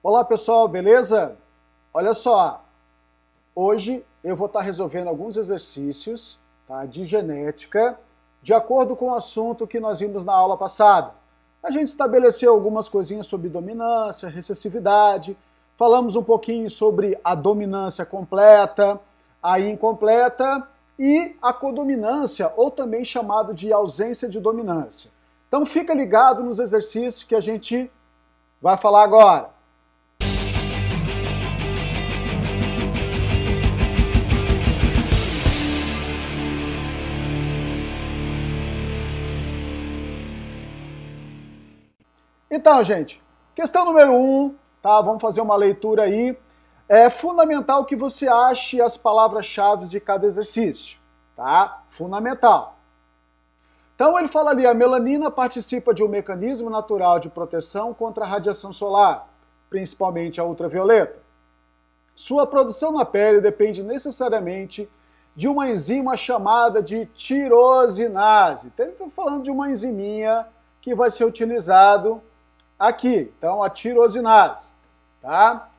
Olá pessoal, beleza? Olha só, hoje eu vou estar resolvendo alguns exercícios, tá, de genética, de acordo com o assunto que nós vimos na aula passada. A gente estabeleceu algumas coisinhas sobre dominância, recessividade, falamos um pouquinho sobre a dominância completa, a incompleta e a codominância, ou também chamado de ausência de dominância. Então fica ligado nos exercícios que a gente vai falar agora. Então, gente, questão número 1, tá? Vamos fazer uma leitura aí. É fundamental que você ache as palavras-chave de cada exercício, tá? Fundamental. Então ele fala ali, a melanina participa de um mecanismo natural de proteção contra a radiação solar, principalmente a ultravioleta. Sua produção na pele depende necessariamente de uma enzima chamada de tirosinase. Então ele está falando de uma enziminha que vai ser utilizado aqui. Então a tirosinase, tá?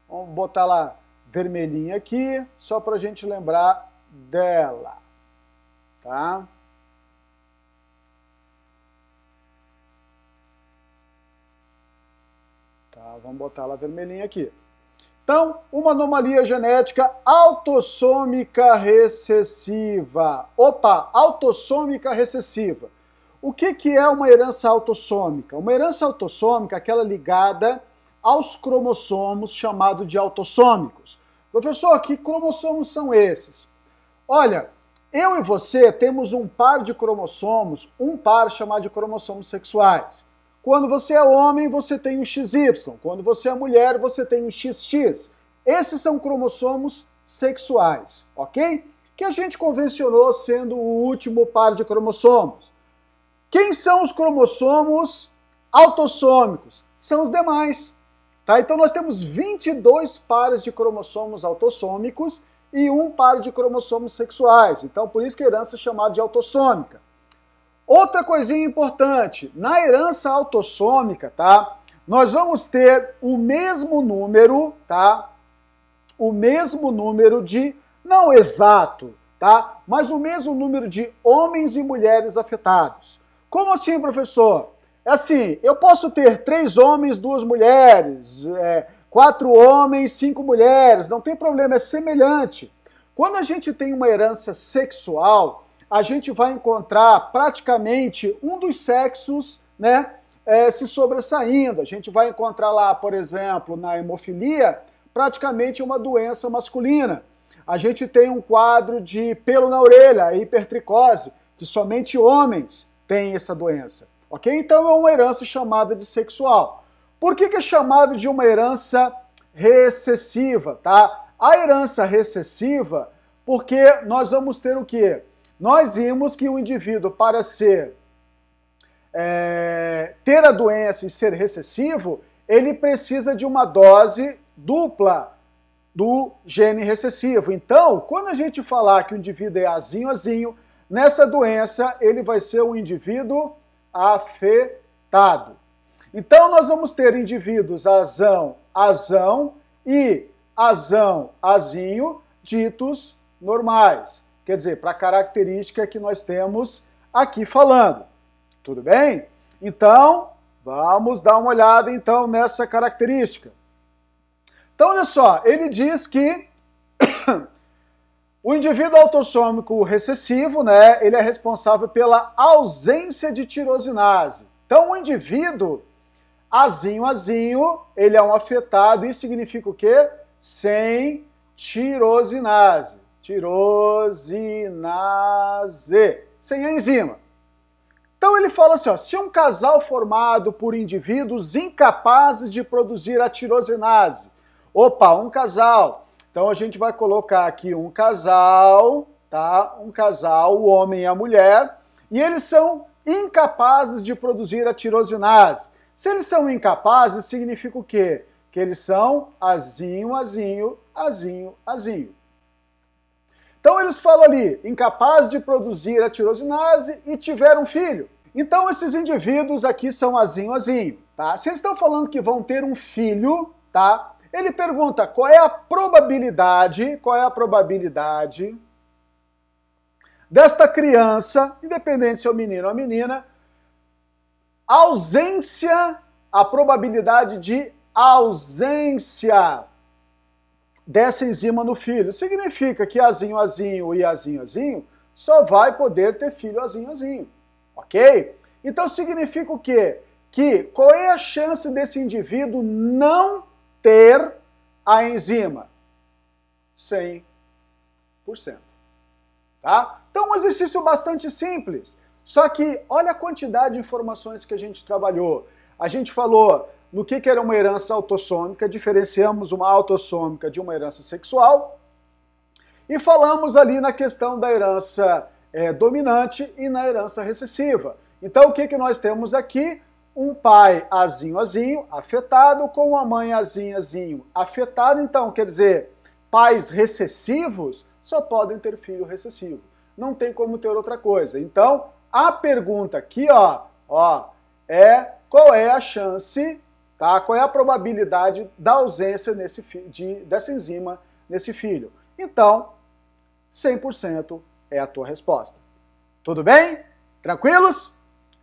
Vamos botar lá vermelhinha aqui, só para a gente lembrar dela, tá? Tá, vamos botar ela vermelhinha aqui. Então, uma anomalia genética autossômica recessiva. Opa, autossômica recessiva. O que é uma herança autossômica? Uma herança autossômica é aquela ligada aos cromossomos, chamado de autossômicos. Professor, que cromossomos são esses? Olha, eu e você temos um par de cromossomos, um par chamado de cromossomos sexuais. Quando você é homem, você tem o XY. Quando você é mulher, você tem o XX. Esses são cromossomos sexuais, ok? Que a gente convencionou sendo o último par de cromossomos. Quem são os cromossomos autossômicos? São os demais. Tá? Então nós temos 22 pares de cromossomos autossômicos e um par de cromossomos sexuais. Então por isso que a herança é chamada de autossômica. Outra coisinha importante, na herança autossômica, tá? Nós vamos ter o mesmo número, tá? O mesmo número de, não exato, tá? Mas o mesmo número de homens e mulheres afetados. Como assim, professor? É assim, eu posso ter 3 homens, 2 mulheres, 4 homens, 5 mulheres, não tem problema, é semelhante. Quando a gente tem uma herança sexual, a gente vai encontrar praticamente um dos sexos, né, se sobressaindo. A gente vai encontrar lá, por exemplo, na hemofilia, praticamente uma doença masculina. A gente tem um quadro de pelo na orelha, a hipertricose, que somente homens têm essa doença. Ok? Então é uma herança chamada de sexual. Por que é chamado de uma herança recessiva? Tá? A herança recessiva, porque nós vamos ter o quê? Nós vimos que o indivíduo, para ter a doença e ser recessivo, ele precisa de uma dose dupla do gene recessivo. Então, quando a gente falar que o indivíduo é azinho, nessa doença ele vai ser um indivíduo afetado. Então, nós vamos ter indivíduos azão e azinho, ditos normais. Quer dizer, para a característica que nós temos aqui falando. Tudo bem? Então, vamos dar uma olhada então nessa característica. Então, olha só, ele diz que o indivíduo autossômico recessivo, né, ele é responsável pela ausência de tirosinase. Então, o indivíduo azinho, ele é um afetado, isso significa o quê? Sem tirosinase. Tirosinase, sem a enzima. Então ele fala assim, ó, se um casal formado por indivíduos incapazes de produzir a tirosinase, opa, um casal, então a gente vai colocar aqui um casal, tá? Um casal, o homem e a mulher, e eles são incapazes de produzir a tirosinase. Se eles são incapazes, significa o quê? Que eles são azinho. Então eles falam ali, incapazes de produzir a tirosinase e tiveram um filho. Então, esses indivíduos aqui são azinho, azinho, tá? Se eles estão falando que vão ter um filho, tá? Ele pergunta qual é a probabilidade desta criança, independente se é um menino ou uma menina, a probabilidade de ausência dessa enzima no filho. Significa que azinho, azinho e azinho, azinho só vai poder ter filho azinho, azinho. Ok? Então significa o quê? Que qual é a chance desse indivíduo não ter a enzima? 100%. Tá? Então um exercício bastante simples. Só que olha a quantidade de informações que a gente trabalhou. A gente falou no que era uma herança autossômica, diferenciamos uma autossômica de uma herança sexual, e falamos ali na questão da herança dominante e na herança recessiva. Então o que nós temos aqui? Um pai azinho, azinho, afetado, com uma mãe azinho, azinho, afetada. Então, quer dizer, pais recessivos só podem ter filho recessivo. Não tem como ter outra coisa. Então, a pergunta aqui, é qual é a chance, tá? Qual é a probabilidade da ausência dessa enzima nesse filho? Então, 100% é a tua resposta. Tudo bem? Tranquilos?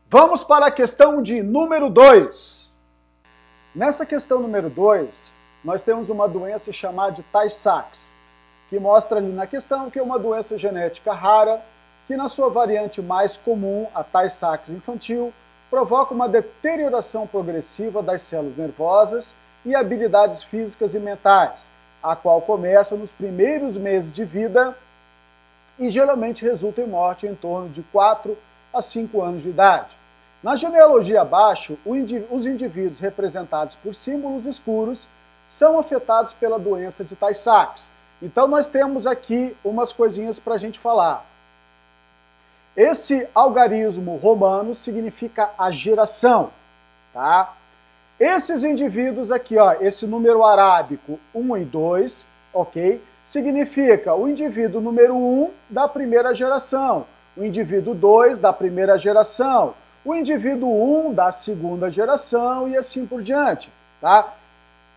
Vamos para a questão de número 2. Nessa questão número 2, nós temos uma doença chamada de Tay-Sachs, que mostra ali na questão que é uma doença genética rara, que na sua variante mais comum, a Tay-Sachs infantil, provoca uma deterioração progressiva das células nervosas e habilidades físicas e mentais, a qual começa nos primeiros meses de vida e geralmente resulta em morte em torno de 4 a 5 anos de idade. Na genealogia abaixo, os indivíduos representados por símbolos escuros são afetados pela doença de Tay-Sachs. Então nós temos aqui umas coisinhas para a gente falar. Esse algarismo romano significa a geração, tá? Esses indivíduos aqui, esse número arábico 1 e 2, ok? Significa o indivíduo número 1 da primeira geração, o indivíduo 2 da primeira geração, o indivíduo 1 da segunda geração e assim por diante, tá?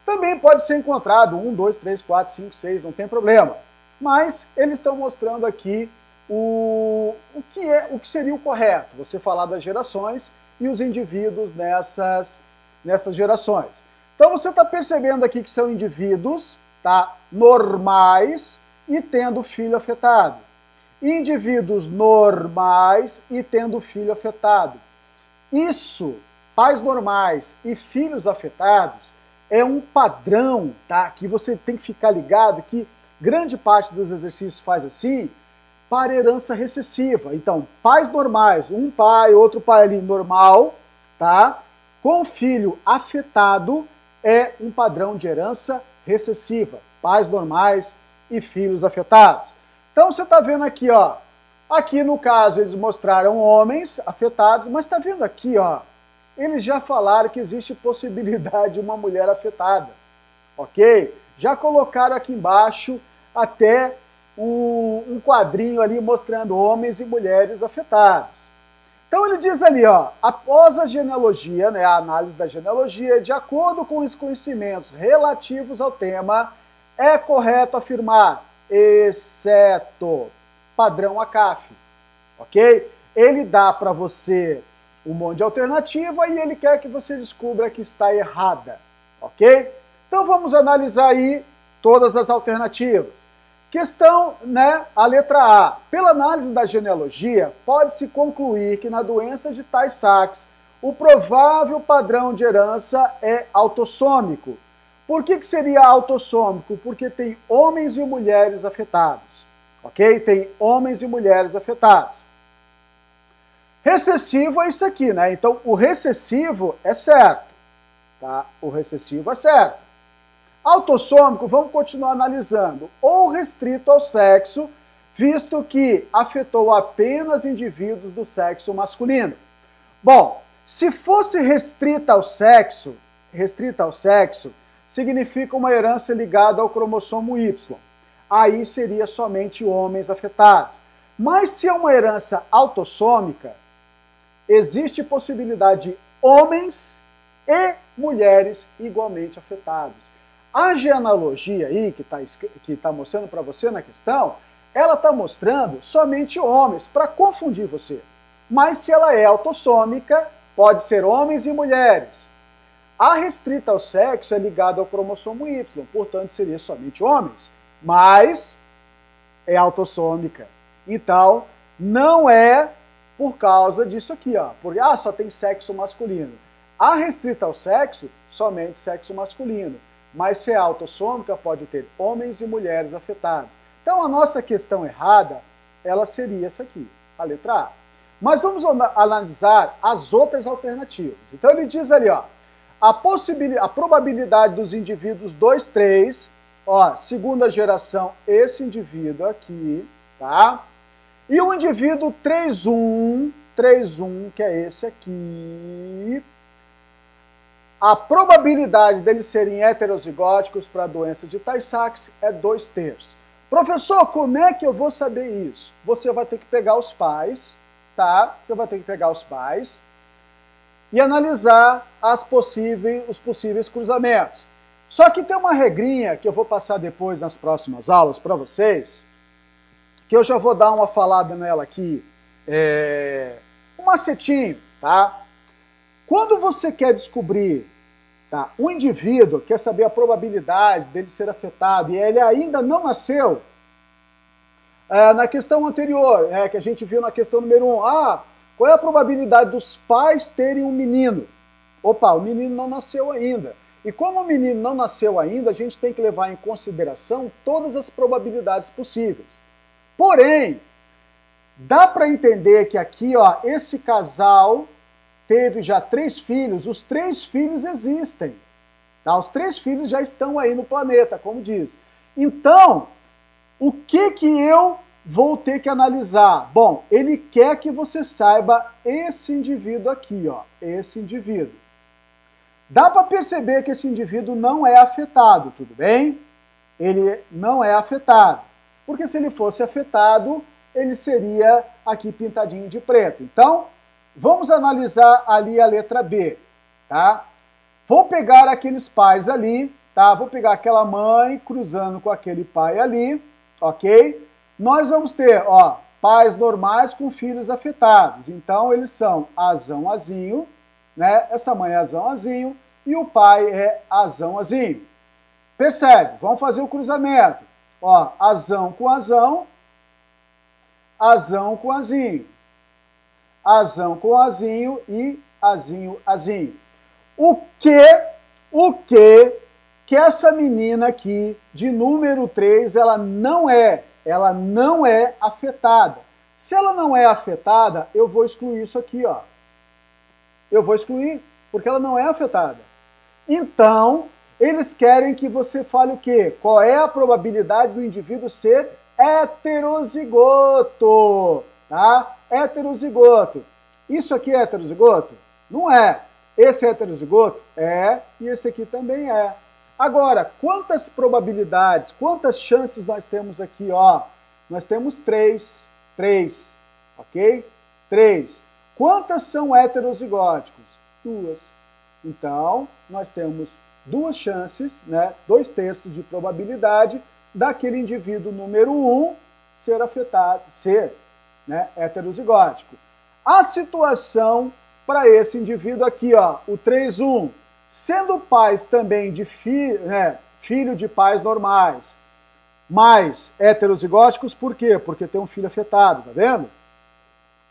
Também pode ser encontrado 1, 2, 3, 4, 5, 6, não tem problema. Mas eles estão mostrando aqui o que seria o correto, você falar das gerações e os indivíduos nessas gerações. Então você está percebendo aqui que são indivíduos, tá, normais e tendo filho afetado. Indivíduos normais e tendo filho afetado. Isso, pais normais e filhos afetados, é um padrão, tá, que você tem que ficar ligado que grande parte dos exercícios faz assim, para herança recessiva. Então, pais normais, um pai, outro pai ali normal, tá? Com filho afetado é um padrão de herança recessiva. Pais normais e filhos afetados. Então, você está vendo aqui, aqui no caso eles mostraram homens afetados, mas está vendo aqui, eles já falaram que existe possibilidade de uma mulher afetada, ok? Já colocaram aqui embaixo até um quadrinho ali mostrando homens e mulheres afetados. Então ele diz ali, após a genealogia, né, a análise da genealogia, de acordo com os conhecimentos relativos ao tema, é correto afirmar, exceto padrão ACAF, ok? Ele dá para você um monte de alternativa e ele quer que você descubra que está errada, ok? Então vamos analisar aí todas as alternativas. Questão, né, a letra A. Pela análise da genealogia, pode-se concluir que na doença de Tay-Sachs, o provável padrão de herança é autossômico. Por que seria autossômico? Porque tem homens e mulheres afetados, ok? Tem homens e mulheres afetados. Recessivo é isso aqui, né? Então, o recessivo é certo, tá? O recessivo é certo. Autossômico, vamos continuar analisando, ou restrito ao sexo, visto que afetou apenas indivíduos do sexo masculino. Bom, se fosse restrita ao sexo, significa uma herança ligada ao cromossomo Y. Aí seria somente homens afetados. Mas se é uma herança autossômica, existe possibilidade de homens e mulheres igualmente afetados. A genealogia aí, que está mostrando para você na questão, ela está mostrando somente homens, para confundir você. Mas se ela é autossômica, pode ser homens e mulheres. A restrita ao sexo é ligada ao cromossomo Y, portanto seria somente homens, mas é autossômica. Então, não é por causa disso aqui, ó. Porque só tem sexo masculino. A restrita ao sexo, somente sexo masculino. Mas se é autossômica, pode ter homens e mulheres afetados. Então a nossa questão errada, ela seria essa aqui, a letra A. Mas vamos analisar as outras alternativas. Então ele diz ali, ó, a probabilidade dos indivíduos 2, 3, ó, segunda geração, esse indivíduo aqui, tá? E o indivíduo 3, 1, que é esse aqui, a probabilidade deles serem heterozigóticos para a doença de Tay-Sachs é 2/3. Professor, como é que eu vou saber isso? Você vai ter que pegar os pais, tá? Você vai ter que pegar os pais e analisar os possíveis cruzamentos. Só que tem uma regrinha que eu vou passar depois nas próximas aulas para vocês, que eu já vou dar uma falada nela aqui, um macetinho, tá? Quando você quer descobrir, tá, um indivíduo, quer saber a probabilidade dele ser afetado e ele ainda não nasceu, na questão anterior, que a gente viu na questão número 1, qual é a probabilidade dos pais terem um menino? Opa, o menino não nasceu ainda. E como o menino não nasceu ainda, a gente tem que levar em consideração todas as probabilidades possíveis. Porém, dá para entender que aqui, ó, esse casal teve já 3 filhos, os 3 filhos existem. Tá? Os 3 filhos já estão aí no planeta, como diz. Então, o que eu vou ter que analisar? Bom, ele quer que você saiba esse indivíduo aqui, ó, esse indivíduo. Dá para perceber que esse indivíduo não é afetado, tudo bem? Ele não é afetado. Porque se ele fosse afetado, ele seria aqui pintadinho de preto. Então, vamos analisar ali a letra B, tá? Vou pegar aqueles pais ali, tá? Vou pegar aquela mãe cruzando com aquele pai ali, ok? Nós vamos ter, ó, pais normais com filhos afetados. Então, eles são azão, azinho, né? Essa mãe é azão, azinho, e o pai é azão, azinho. Percebe? Vamos fazer o cruzamento. Ó, azão com azinho, azão com azinho e azinho, azinho. O que essa menina aqui, de número 3, ela não é afetada. Se ela não é afetada, eu vou excluir isso aqui, ó. Eu vou excluir, porque ela não é afetada. Então, eles querem que você fale o quê? Qual é a probabilidade do indivíduo ser heterozigoto, tá? Heterozigoto. Isso aqui é heterozigoto? Não é. Esse é heterozigoto? É, e esse aqui também é. Agora, quantas probabilidades, quantas chances nós temos aqui, ó? Nós temos 3, ok? 3. Quantas são heterozigóticos? 2. Então, nós temos 2 chances, né? 2/3 de probabilidade daquele indivíduo número 1 ser afetado, né, heterozigótico. A situação para esse indivíduo aqui, ó, o 3-1, sendo pais também de filho de pais normais, mas heterozigóticos, por quê? Porque tem um filho afetado, tá vendo?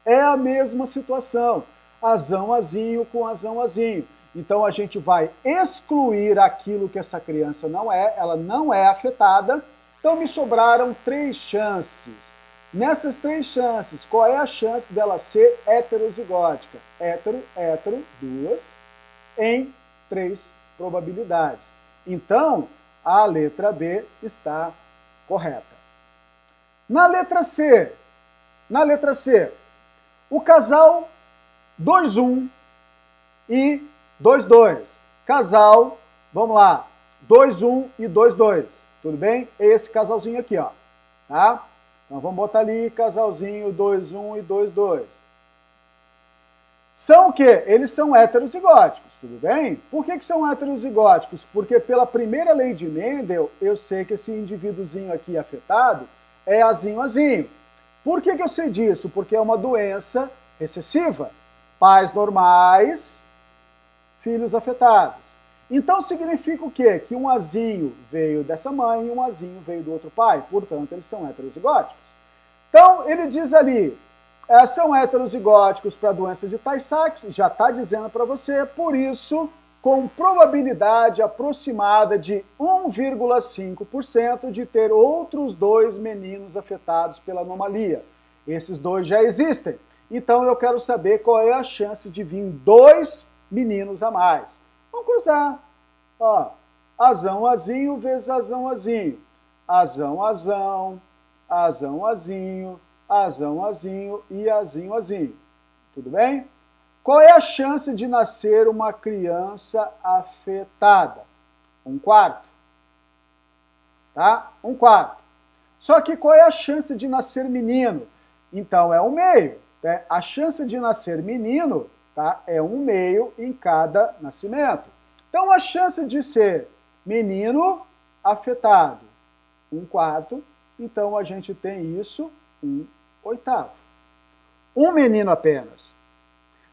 É a mesma situação, azão, azinho com azão, azinho. Então a gente vai excluir aquilo que essa criança não é, ela não é afetada. Então me sobraram 3 chances. Nessas 3 chances, qual é a chance dela ser heterozigótica? Hétero, 2, em 3 probabilidades. Então, a letra B está correta. Na letra C, o casal 2-1 e 2-2. Casal, vamos lá, 2-1 e 2-2. Tudo bem? Esse casalzinho aqui, ó. Tá? Então vamos botar ali casalzinho 2-1 e 2-2. São o quê? Eles são heterozigóticos, tudo bem? Por que são heterozigóticos? Porque pela primeira lei de Mendel, eu sei que esse indivíduozinho aqui afetado é azinho. Por que eu sei disso? Porque é uma doença recessiva. Pais normais, filhos afetados. Então significa o quê? Que um azinho veio dessa mãe e um azinho veio do outro pai. Portanto, eles são heterozigóticos. Então, ele diz ali, são heterozigóticos para a doença de Tay-Sachs, já está dizendo para você, por isso, com probabilidade aproximada de 1,5% de ter outros 2 meninos afetados pela anomalia. Esses 2 já existem. Então, eu quero saber qual é a chance de vir 2 meninos a mais. Vamos cruzar. Ó, azão, azinho vezes azão, azinho. Azão, azão, azão, azinho, azão, azinho e azinho, azinho. Tudo bem? Qual é a chance de nascer uma criança afetada? 1/4. Tá? 1/4. Só que qual é a chance de nascer menino? Então é 1/2. Né? A chance de nascer menino, tá, é 1/2 em cada nascimento. Então a chance de ser menino afetado, 1/4. Então a gente tem isso, 1/8. Um menino apenas.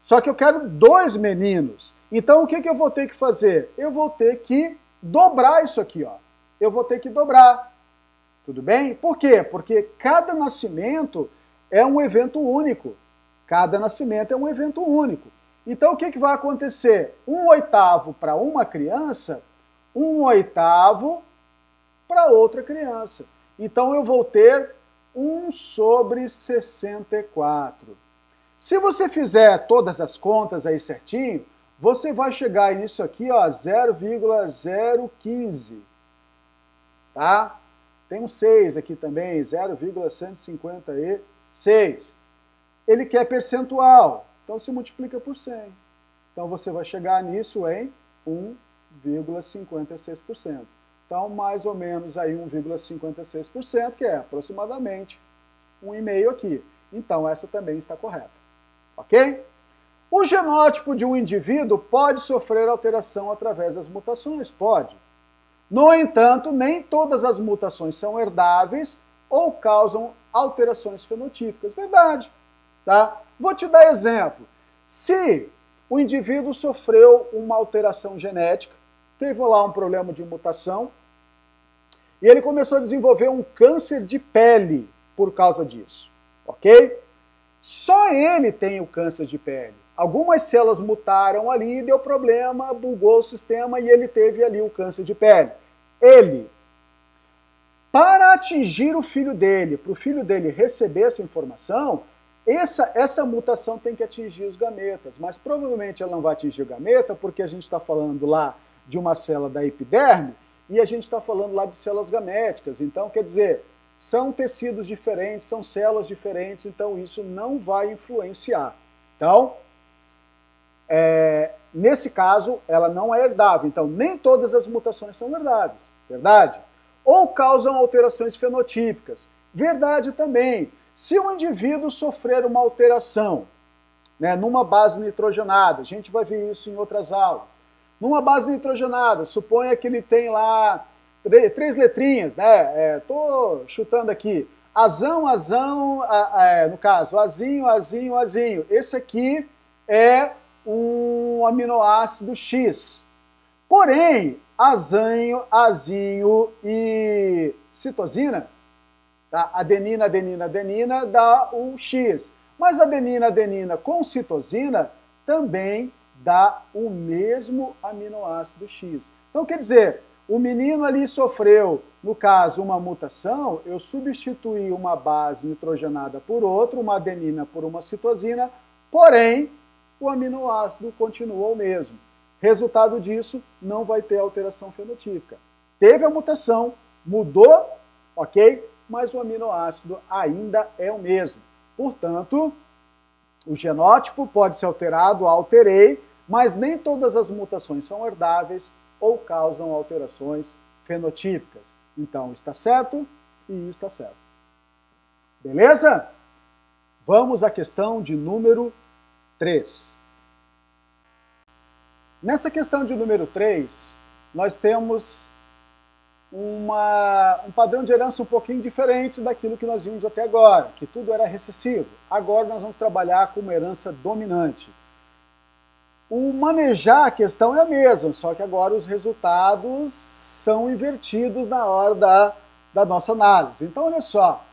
Só que eu quero 2 meninos. Então o que eu vou ter que fazer? Eu vou ter que dobrar isso aqui, ó. Eu vou ter que dobrar. Tudo bem? Por quê? Porque cada nascimento é um evento único. Cada nascimento é um evento único. Então o que vai acontecer? 1/8 para uma criança, 1/8 para outra criança. Então eu vou ter 1/64. Se você fizer todas as contas aí certinho, você vai chegar nisso aqui, ó, 0,015. Tá? Tem um 6 aqui também, 0,156. Ele quer percentual, então se multiplica por 100. Então você vai chegar nisso em 1,56%. Então, mais ou menos aí 1,56%, que é aproximadamente 1,5 aqui. Então, essa também está correta. Ok? O genótipo de um indivíduo pode sofrer alteração através das mutações? Pode. No entanto, nem todas as mutações são herdáveis ou causam alterações fenotípicas. Verdade. Tá? Vou te dar exemplo. Se o indivíduo sofreu uma alteração genética, teve lá um problema de mutação, e ele começou a desenvolver um câncer de pele por causa disso, ok? Só ele tem o câncer de pele. Algumas células mutaram ali, deu problema, bugou o sistema e ele teve ali o câncer de pele. Ele, para atingir o filho dele, para o filho dele receber essa informação, essa mutação tem que atingir os gametas, mas provavelmente ela não vai atingir o gameta porque a gente está falando lá de uma célula da epiderme e a gente está falando lá de células gaméticas. Então, quer dizer, são tecidos diferentes, são células diferentes, então isso não vai influenciar. Então, nesse caso, ela não é herdável. Então, nem todas as mutações são herdáveis, verdade? Ou causam alterações fenotípicas. Verdade também. Se um indivíduo sofrer uma alteração, né, numa base nitrogenada, a gente vai ver isso em outras aulas, numa base nitrogenada, suponha que ele tem lá 3 letrinhas, né, tô chutando aqui, azão, azão, no caso, azinho, azinho, azinho, esse aqui é um aminoácido X, porém, azanho, azinho e citosina, tá? Adenina, adenina, adenina dá o X. Mas adenina, adenina com citosina também dá o mesmo aminoácido X. Então, quer dizer, o menino ali sofreu, no caso, uma mutação, eu substituí uma base nitrogenada por outra, uma adenina por uma citosina, porém, o aminoácido continua o mesmo. Resultado disso, não vai ter alteração fenotípica. Teve a mutação, mudou, ok? Mas o aminoácido ainda é o mesmo. Portanto, o genótipo pode ser alterado, alterei, mas nem todas as mutações são herdáveis ou causam alterações fenotípicas. Então, está certo e está certo. Beleza? Vamos à questão de número 3. Nessa questão de número 3, nós temos um padrão de herança um pouquinho diferente daquilo que nós vimos até agora, que tudo era recessivo. Agora nós vamos trabalhar com uma herança dominante. O manejar a questão é a mesma, só que agora os resultados são invertidos na hora da nossa análise. Então, olha só.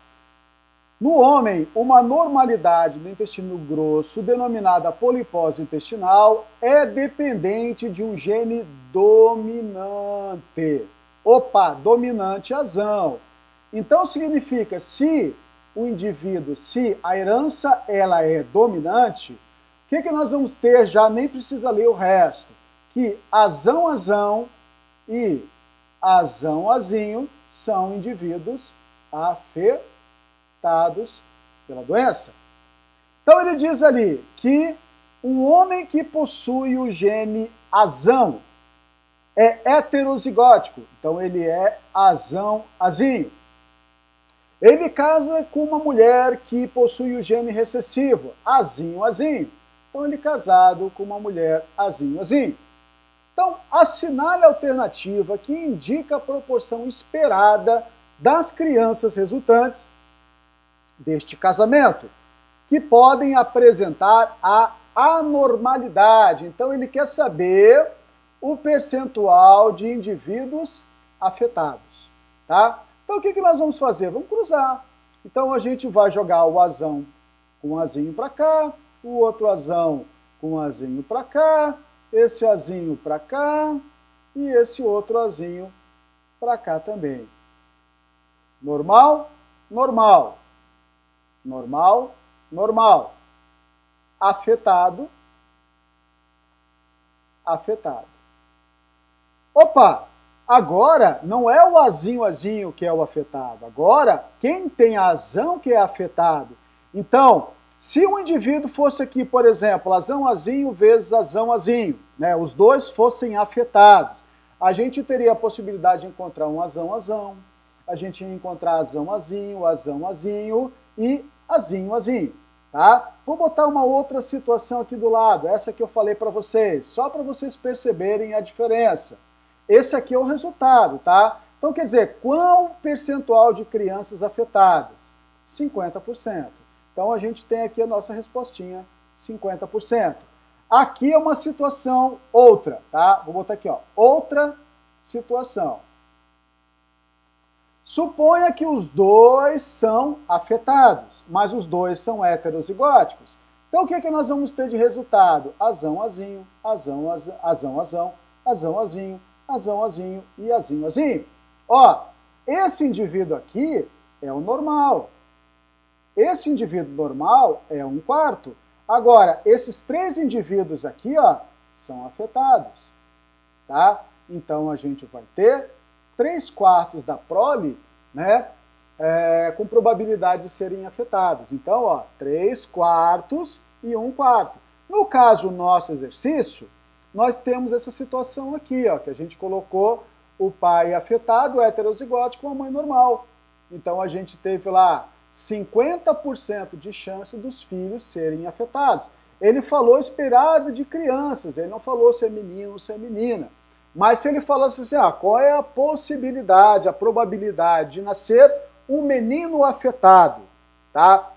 No homem, uma normalidade do intestino grosso, denominada polipose intestinal, é dependente de um gene dominante. Opa, dominante azão. Então significa, se a herança ela é dominante, o que nós vamos ter? Já nem precisa ler o resto. Que azão e azão-azinho são indivíduos afetados pela doença. Então ele diz ali que um homem que possui o gene azão é heterozigótico, então ele é azão-azinho. Ele casa com uma mulher que possui o gene recessivo, azinho-azinho, então ele é casado com uma mulher azinho-azinho. Então, assinale a alternativa que indica a proporção esperada das crianças resultantes deste casamento, que podem apresentar a anormalidade. Então ele quer saber o percentual de indivíduos afetados, tá? Então o que nós vamos fazer? Vamos cruzar. Então a gente vai jogar o azão com o azinho para cá, o outro azão com o azinho para cá, esse azinho para cá e esse outro azinho para cá também. Normal, normal. Normal, normal. Afetado, afetado. Opa, agora não é o azinho que é o afetado. Agora, quem tem azão que é afetado. Então, se um indivíduo fosse aqui, por exemplo, azão-azinho vezes azão-azinho, né, os dois fossem afetados, a gente teria a possibilidade de encontrar um azão-azão, a gente ia encontrar azão-azinho e azinho-azinho, tá? Vou botar uma outra situação aqui do lado, essa que eu falei para vocês, só para vocês perceberem a diferença. Esse aqui é o resultado, tá? Então, quer dizer, qual percentual de crianças afetadas? 50%. Então, a gente tem aqui a nossa respostinha, 50%. Aqui é uma situação outra, tá? Vou botar aqui, ó, outra situação. Suponha que os dois são afetados, mas os dois são heterozigóticos. Então, o que nós vamos ter de resultado? Azão-azinho, azão-azão, azão-azinho, azão-azinho e azinho-azinho. Ó, esse indivíduo aqui é o normal. Esse indivíduo normal é 1/4. Agora, esses 3 indivíduos aqui, ó, são afetados, tá? Então, a gente vai ter 3/4 da prole, né, com probabilidade de serem afetadas. Então, ó, 3/4 e 1/4. No caso, nosso exercício, nós temos essa situação aqui, ó, que a gente colocou o pai afetado, heterozigótico, com a mãe normal. Então, a gente teve lá 50% de chance dos filhos serem afetados. Ele falou esperada de crianças, ele não falou se é menino ou se é menina. Mas se ele falasse assim, qual é a possibilidade, a probabilidade de nascer um menino afetado, tá?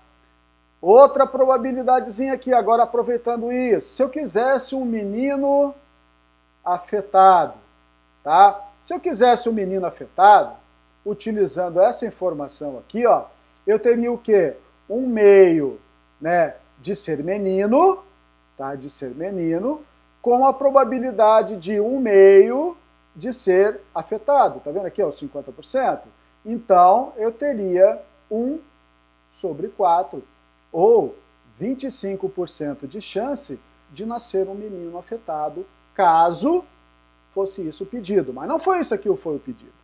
Outra probabilidadezinha aqui, agora aproveitando isso. Se eu quisesse um menino afetado, tá? Se eu quisesse um menino afetado, utilizando essa informação aqui, ó, eu teria o quê? Um meio, né, de ser menino, tá? De ser menino, com a probabilidade de 1/2 de ser afetado. Tá vendo aqui, ó, 50%? Então, eu teria 1/4, ou 25% de chance de nascer um menino afetado, caso fosse isso o pedido. Mas não foi isso aqui que foi o pedido.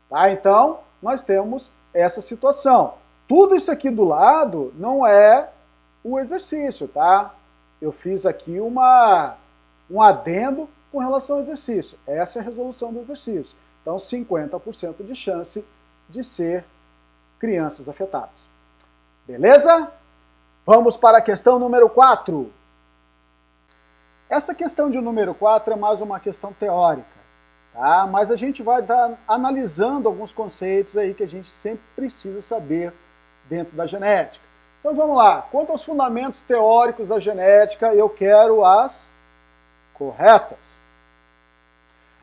Tá? Então, nós temos essa situação. Tudo isso aqui do lado não é o exercício, tá? Eu fiz aqui um adendo com relação ao exercício. Essa é a resolução do exercício. Então, 50% de chance de ser crianças afetadas. Beleza? Vamos para a questão número 4. Essa questão de número 4 é mais uma questão teórica, tá? Mas a gente vai estar analisando alguns conceitos aí que a gente sempre precisa saber dentro da genética. Então vamos lá, quanto aos fundamentos teóricos da genética, eu quero as corretas.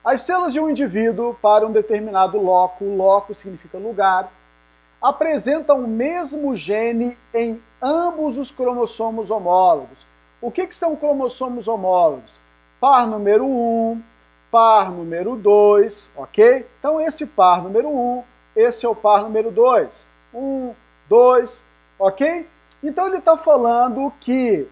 As células de um indivíduo para um determinado loco significa lugar, apresentam o mesmo gene em ambos os cromossomos homólogos. O que são cromossomos homólogos? Par número 1, par número 2, ok? Então esse par número 1, esse é o par número 2. 1, 2, ok? Então ele está falando que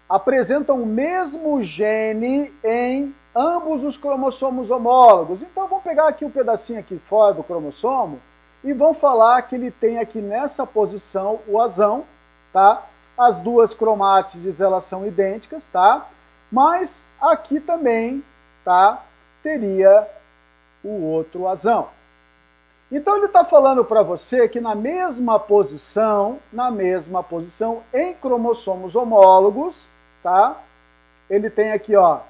apresentam o mesmo gene em ambos os cromossomos homólogos. Então vamos pegar aqui um pedacinho aqui fora do cromossomo e vamos falar que ele tem aqui nessa posição o azão, tá? As duas cromátides elas são idênticas, tá? Mas aqui também, tá? Teria o outro azão. Então ele está falando para você que na mesma posição, em cromossomos homólogos, tá? Ele tem aqui, ó,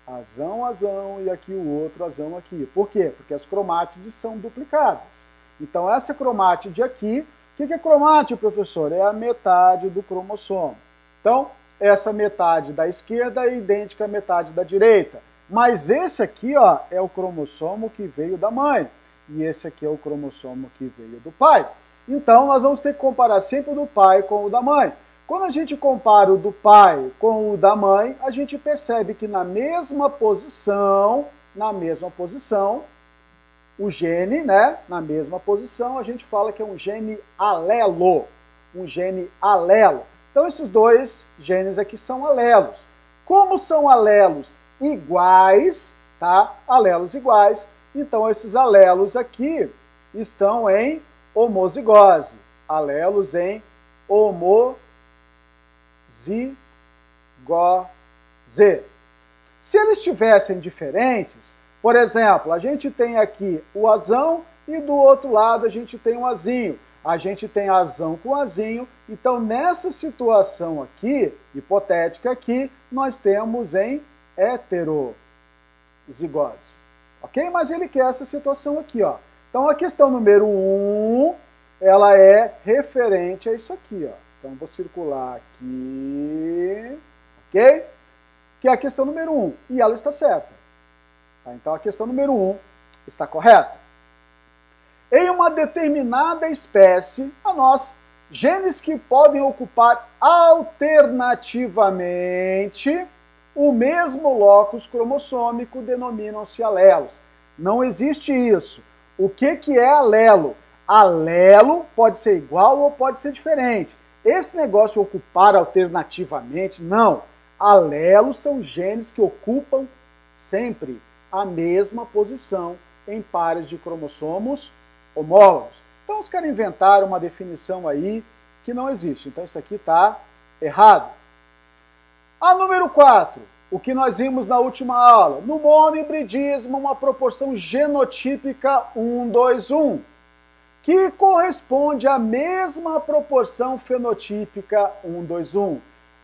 azão, azão e aqui o outro azão aqui. Por quê? Porque as cromátides são duplicadas. Então essa cromátide aqui, o que é cromátide, professor? É a metade do cromossomo. Então essa metade da esquerda é idêntica à metade da direita. Mas esse aqui, ó, é o cromossomo que veio da mãe. E esse aqui é o cromossomo que veio do pai. Então nós vamos ter que comparar sempre o do pai com o da mãe. Quando a gente compara o do pai com o da mãe, a gente percebe que na mesma posição, o gene, né, na mesma posição, a gente fala que é um gene alelo, Então esses dois genes aqui são alelos. Como são alelos iguais, tá? Alelos iguais, então esses alelos aqui estão em homozigose. Alelos em homozigose. Se eles estivessem diferentes, por exemplo, a gente tem aqui o azão e do outro lado a gente tem um azinho. A gente tem azão com azinho, então nessa situação aqui, hipotética aqui, nós temos em heterozigose. Ok? Mas ele quer essa situação aqui, ó. Então a questão número 1, ela é referente a isso aqui, ó. Então vou circular aqui, ok? Que é a questão número 1, e ela está certa. Tá? Então a questão número 1 está correta. Em uma determinada espécie, genes que podem ocupar alternativamente o mesmo locus cromossômico denominam-se alelos. Não existe isso. O que é alelo? Alelo pode ser igual ou pode ser diferente. Esse negócio de ocupar alternativamente, não. Alelos são genes que ocupam sempre a mesma posição em pares de cromossomos homólogos. Então os caras inventaram uma definição aí que não existe. Então isso aqui está errado. A número 4, o que nós vimos na última aula. No monohibridismo, uma proporção genotípica 1:1, que corresponde à mesma proporção fenotípica 1:1.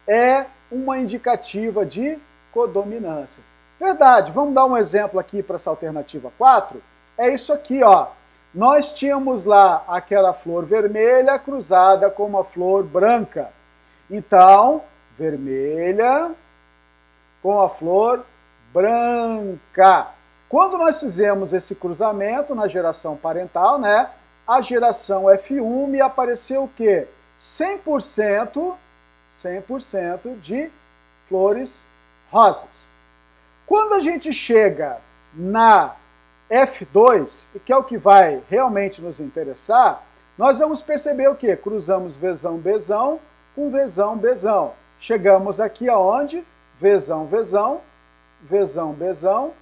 É uma indicativa de codominância. Verdade, vamos dar um exemplo aqui para essa alternativa 4. É isso aqui, ó. Nós tínhamos lá aquela flor vermelha cruzada com uma flor branca. Então, vermelha com a flor branca. Quando nós fizemos esse cruzamento na geração parental, né, a geração F1 me apareceu o quê? 100% de flores rosas. Quando a gente chega na F2, que é o que vai realmente nos interessar, nós vamos perceber o quê? Cruzamos Vzão, Bzão com Vzão, Bzão. Chegamos aqui aonde? Vzão, Vzão, Vzão, Bzão,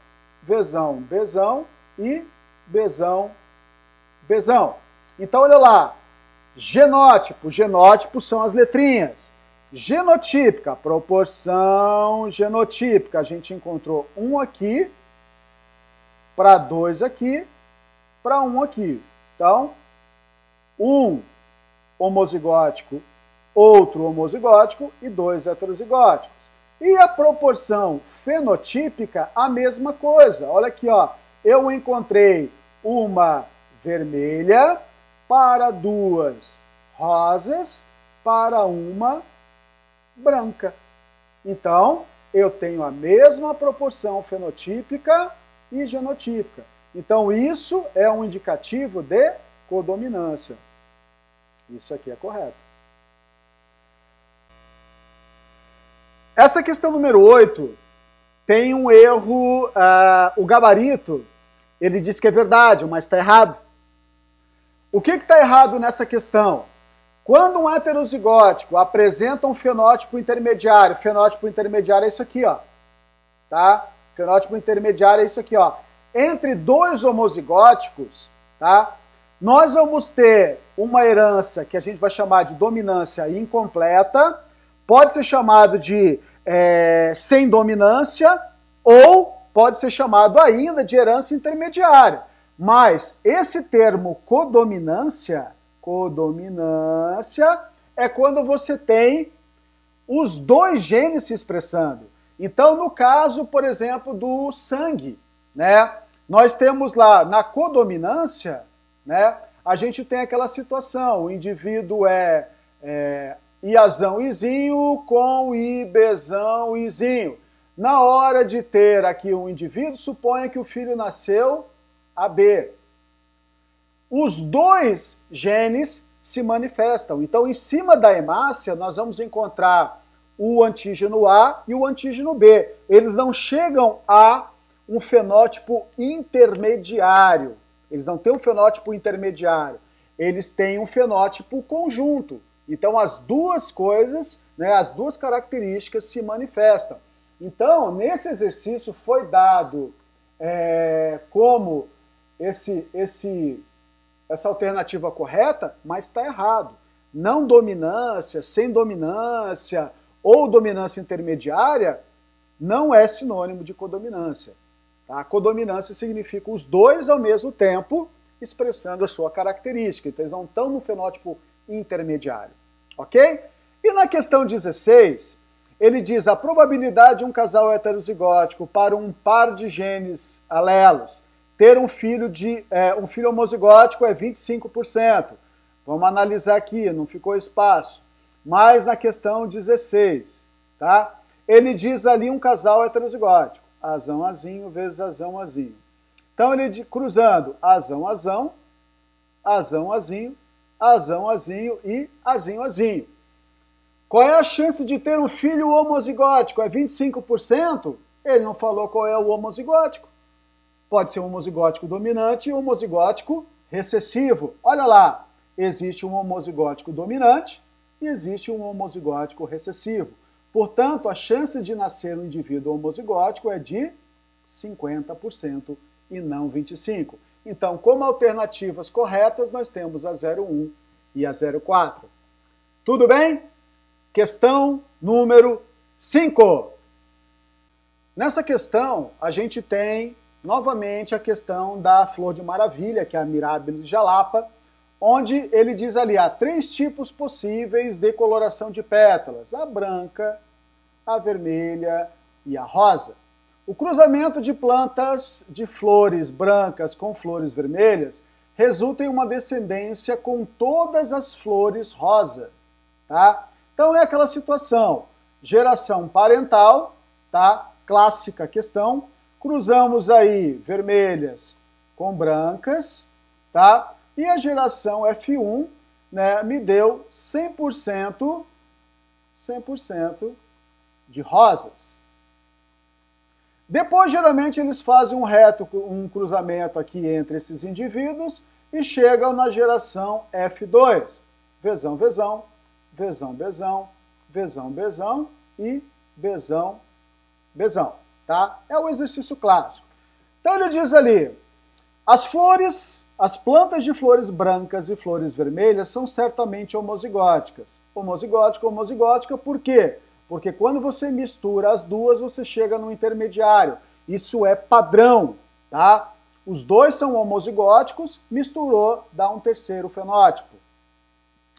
Vzão, Bzão e Bzão, Bzão. Então, olha lá. Genótipo. Genótipo são as letrinhas. Genotípica, proporção genotípica. A gente encontrou um aqui, para 2 aqui, para 1 aqui. Então, um homozigótico, outro homozigótico e 2 heterozigóticos. E a proporção fenotípica, a mesma coisa. Olha aqui, ó. Eu encontrei uma vermelha para duas rosas para uma branca. Então, eu tenho a mesma proporção fenotípica e genotípica. Então, isso é um indicativo de codominância. Isso aqui é correto. Essa questão número 8 tem um erro, o gabarito, ele diz que é verdade, mas está errado. O que está errado nessa questão? Quando um heterozigótico apresenta um fenótipo intermediário é isso aqui, ó. Tá? Fenótipo intermediário é isso aqui, ó. Entre dois homozigóticos, tá? Nós vamos ter uma herança que a gente vai chamar de dominância incompleta, pode ser chamado de sem dominância, ou pode ser chamado ainda de herança intermediária. Mas esse termo codominância é quando você tem os dois genes se expressando. Então, no caso, por exemplo, do sangue, né? Nós temos lá na codominância, né? A gente tem aquela situação, o indivíduo é Iazão Izinho com Ibzão Izinho. Na hora de ter aqui um indivíduo, suponha que o filho nasceu AB. Os dois genes se manifestam. Então, em cima da hemácia, nós vamos encontrar o antígeno A e o antígeno B. Eles não chegam a um fenótipo intermediário. Eles não têm um fenótipo intermediário. Eles têm um fenótipo conjunto. Então, as duas coisas, né, as duas características se manifestam. Então, nesse exercício foi dado como essa alternativa correta, mas está errado. Não dominância, sem dominância ou dominância intermediária não é sinônimo de codominância. Tá? Codominância significa os dois ao mesmo tempo expressando a sua característica. Então, eles não estão no fenótipo intermediário. Ok? E na questão 16, ele diz a probabilidade de um casal heterozigótico para um par de genes alelos ter um filho homozigótico é 25%. Vamos analisar aqui, não ficou espaço. Mas na questão 16, tá? Ele diz ali um casal heterozigótico. Azão, azinho vezes azão, azinho. Então ele cruzando azão, azão, azão, azinho, azão, azinho e azinho, azinho. Qual é a chance de ter um filho homozigótico? É 25%? Ele não falou qual é o homozigótico. Pode ser um homozigótico dominante e um homozigótico recessivo. Olha lá, existe um homozigótico dominante e existe um homozigótico recessivo. Portanto, a chance de nascer um indivíduo homozigótico é de 50% e não 25%. Então, como alternativas corretas, nós temos a 01 e a 04. Tudo bem? Questão número 5. Nessa questão, a gente tem novamente a questão da flor de maravilha, que é a Mirabilis jalapa, onde ele diz ali, há 3 tipos possíveis de coloração de pétalas, a branca, a vermelha e a rosa. O cruzamento de plantas de flores brancas com flores vermelhas resulta em uma descendência com todas as flores rosa, tá? Então é aquela situação, geração parental, tá? Clássica questão, cruzamos aí vermelhas com brancas, tá? E a geração F1, né, me deu 100% de rosas. Depois, geralmente, eles fazem um cruzamento aqui entre esses indivíduos e chegam na geração F2. Vzão, Vzão, Vzão, Bzão, Vzão, Bzão e Bzão, Bzão. Tá? É o exercício clássico. Então ele diz ali, as plantas de flores brancas e flores vermelhas são certamente homozigóticas. Homozigótica, homozigótica, por quê? Porque quando você mistura as duas, você chega no intermediário. Isso é padrão, tá? Os dois são homozigóticos, misturou, dá um terceiro fenótipo.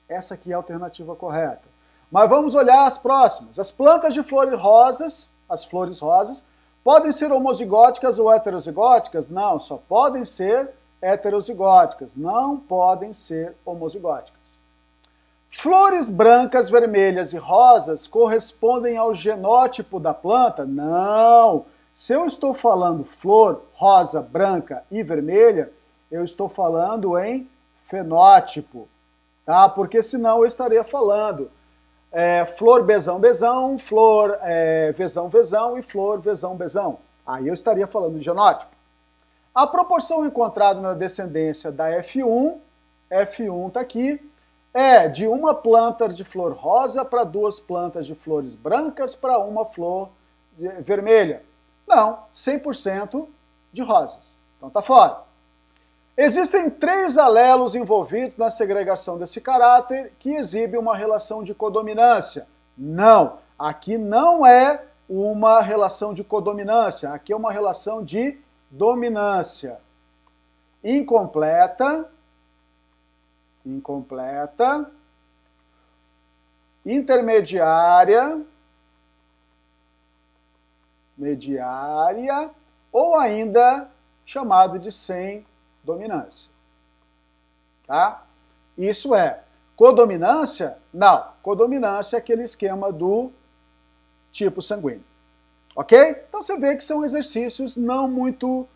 Essa aqui é a alternativa correta. Mas vamos olhar as próximas. As plantas de flores rosas, as flores rosas, podem ser homozigóticas ou heterozigóticas? Não, só podem ser heterozigóticas, não podem ser homozigóticas. Flores brancas, vermelhas e rosas correspondem ao genótipo da planta? Não. Se eu estou falando flor rosa, branca e vermelha, eu estou falando em fenótipo, tá? Porque senão eu estaria falando flor besão, besão, flor vezão, vezão e flor vezão, besão. Aí eu estaria falando de genótipo. A proporção encontrada na descendência da F1 está aqui, é de uma planta de flor rosa para 2 plantas de flores brancas para uma flor vermelha. Não, 100% de rosas. Então tá fora. Existem 3 alelos envolvidos na segregação desse caráter que exibe uma relação de codominância. Não, aqui não é uma relação de codominância, aqui é uma relação de dominância. Incompleta, intermediária, mediária ou ainda chamado de sem dominância. Tá? Isso é codominância? Não. Codominância é aquele esquema do tipo sanguíneo. Ok? Então você vê que são exercícios não muito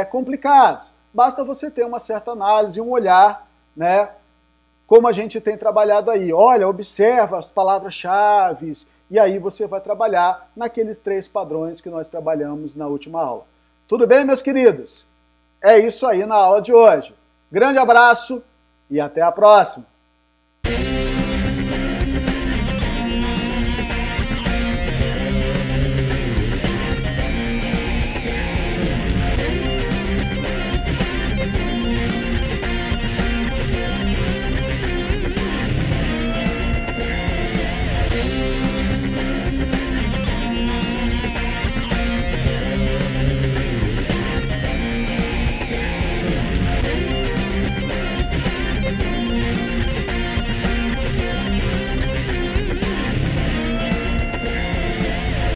complicados. Basta você ter uma certa análise, um olhar, né? Como a gente tem trabalhado aí. Olha, observa as palavras-chave e aí você vai trabalhar naqueles 3 padrões que nós trabalhamos na última aula. Tudo bem, meus queridos? É isso aí na aula de hoje. Grande abraço e até a próxima!